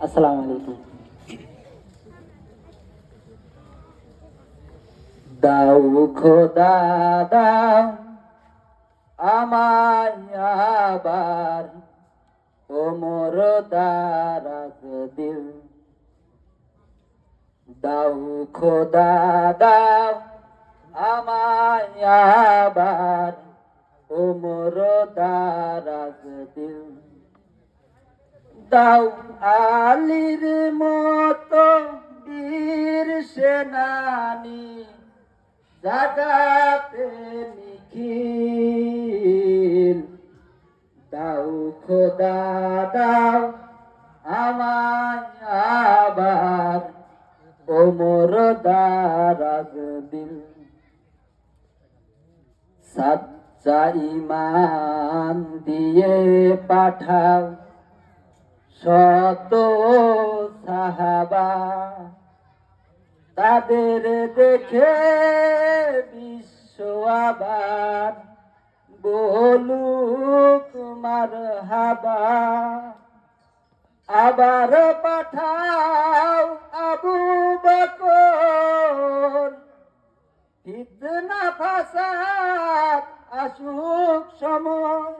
আসসালামু আলাইকুম। দাও খোদা দাও আমায় আবার ওমর দারাজ দিল। দাও খোদা দাও আমায় আবার ওমর দারাজ দিল। দাও আলীর মতো বীর সেনানি জাগাতে নিখিল। দাও খোদা দাও আমায় আবার ওমর দারাজ দিল। সাচ্চা ঈমান দিয়ে পাঠাও শত সাহাবা, তাদের দেখে বিশ্ব আবার বলুক মারহাবা। আবার পাঠাও আবু বকর, ফিতনা ফাসাদ আসুক সময়।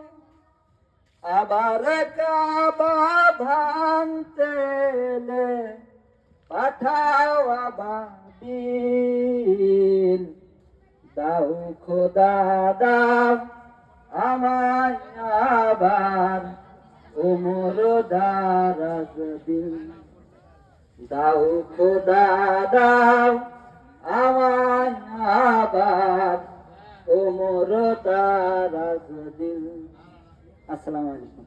আবার কাবা ভাঙতে এলে পাঠাও আবাবিল। দাও খোদা দাও আমায় আবার ওমর দারাজ দিল। দাও খোদা দাও আমায় আবার ওমর দারাজ দিল। আসসালামু আলাইকুম।